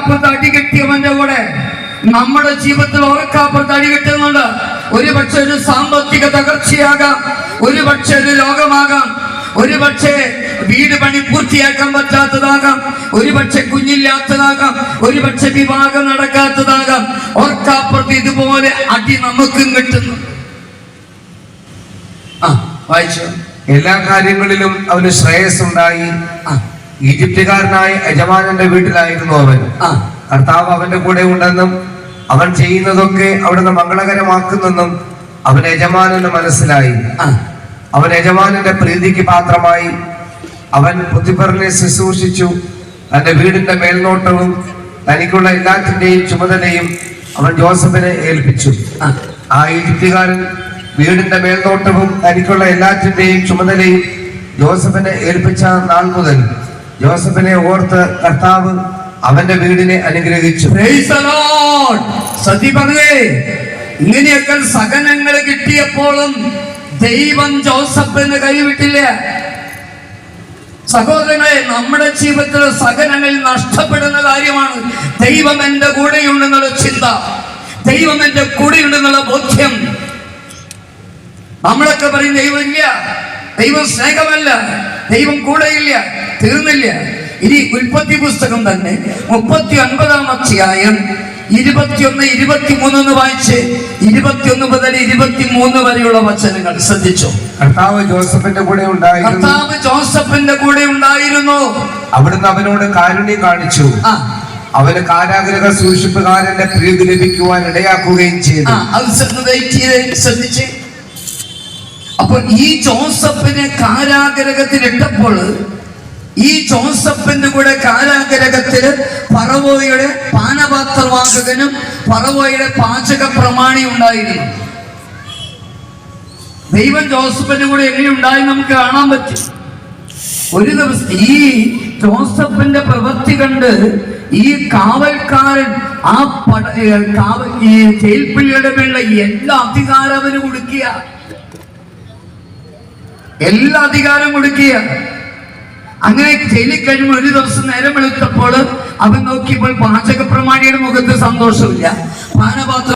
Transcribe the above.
ഓർക്കാപ്പുറത്ത് അടി കിട്ടിയവന്റെ കൂടെ നമ്മുടെ ജീവിതത്തിൽ ഓർക്കാപ്പുറത്ത് അടി കിട്ടുന്നുണ്ട്. ഒരു പക്ഷെ ഒരു സാമ്പത്തിക തകർച്ചയാകാം, ഒരു പക്ഷെ ഒരു രോഗമാകാം, ഒരു പക്ഷേ വീട് പണി പൂർത്തിയാക്കാൻ പറ്റാത്തതാകാം, ഒരു പക്ഷെ കുഞ്ഞില്ലാത്തതാകാം, ഒരു പക്ഷെ വിവാഹം നടക്കാത്തതാകാം. ഓർക്കാപ്പുറത്ത് ഇതുപോലെ അടി നമുക്കും കിട്ടുന്നു. വായിച്ചു. എല്ലാ കാര്യങ്ങളിലും അവന് ശ്രേയസ് ഉണ്ടായി. ഈജിപ്തുകാരനായ യജമാനന്റെ വീട്ടിലായിരുന്നു അവൻ. കർത്താവ് അവന്റെ കൂടെ ഉണ്ടെന്നും അവൻ ചെയ്യുന്നതൊക്കെ അവിടുന്ന് മംഗളകരമാക്കുന്നെന്നും അവൻ യജമാനന് മനസ്സിലായി. അവൻ യജമാനന്റെ പ്രീതിക്ക് പാത്രമായി. അവൻ പുത്തിഫറിനെ ശുശ്രൂഷിച്ചു. തന്റെ വീടിന്റെ മേൽനോട്ടവും തനിക്കുള്ള എല്ലാറ്റിന്റെയും ചുമതലയും അവൻ ജോസഫിനെ ഏൽപ്പിച്ചു. ആ ഈജിപ്തുകാരൻ വീടിന്റെ മേൽനോട്ടവും തനിക്കുള്ള എല്ലാറ്റിന്റെയും ചുമതലയും ജോസഫിനെ ഏൽപ്പിച്ച നാൾ മുതൽ ജോസഫിനെ ഓർത്ത് കർത്താവ് അവന്റെ വീടിനെ അനുഗ്രഹിച്ചു. ഇങ്ങനെയൊക്കെ സഹനങ്ങൾ കിട്ടിയപ്പോഴും ദൈവം ജോസഫിന് കൈവിട്ടില്ല. സഹോദരങ്ങളെ, നമ്മുടെ ജീവിതത്തിൽ സഹനങ്ങൾ നഷ്ടപ്പെടുന്ന കാര്യമാണ്. ദൈവം എന്റെ കൂടെയുണ്ടെന്നുള്ള ചിന്ത, ദൈവം എന്റെ കൂടെയുണ്ടെന്നുള്ള ബോധ്യം. നമ്മളൊക്കെ പറയും ദൈവം ഇല്ല, ദൈവം സ്നേഹമല്ല, ദൈവം കൂടെയില്ല. തീർന്നില്ല. ഇനി ഉൽപ്പത്തി പുസ്തകം തന്നെ 39-ാം അധ്യായം 21, 23 വായിച്ച് 21 മുതൽ 23 വരെയുള്ള വചനങ്ങൾ ശ്രദ്ധിച്ചു. കർത്താവ് ജോസഫിന്റെ കൂടെ ഉണ്ടായിരുന്നു. അവിടുന്ന് അവനോട് കാരുണ്യം കാണിച്ചു. അവന് കാരാഗ്രഹ സൂക്ഷിപ്പുകാരന്റെ പ്രീതി ലഭിക്കുവാൻ ഇടയാക്കുകയും ചെയ്തു. ശ്രദ്ധിച്ച്. അപ്പൊ ഈ ജോസഫിനെ കാരാഗ്രഹത്തിലിട്ടപ്പോൾ ഈ ജോസഫിന്റെ കൂടെ കാരാഗ്രഹത്തില് ഫറവോയുടെ പാനപാത്രവാഹകനും ഫറവോയുടെ പാചക പ്രമാണി ഉണ്ടായിരുന്നു. ദൈവം ജോസഫിന്റെ കൂടെ എങ്ങനെയുണ്ടായി നമുക്ക് കാണാൻ പറ്റും. ഒരു ദിവസം ഈ ജോസഫിന്റെ പ്രവൃത്തി കണ്ട് ഈ കാവൽക്കാരൻ ഈ ജയിൽപ്പിള്ളിയുടെ മേലുള്ള എല്ലാ അധികാരം അവന് കൊടുക്കുക, എല്ലാ അധികാരം കൊടുക്കുക. അങ്ങനെ ജയിലിൽ കഴിയുമ്പോൾ ഒരു ദിവസം നേരം വെളുത്തപ്പോൾ അവൻ നോക്കിയപ്പോൾ പാചക പ്രമാണിയുടെ മുഖത്ത് സന്തോഷമില്ല. പാനപാത്ര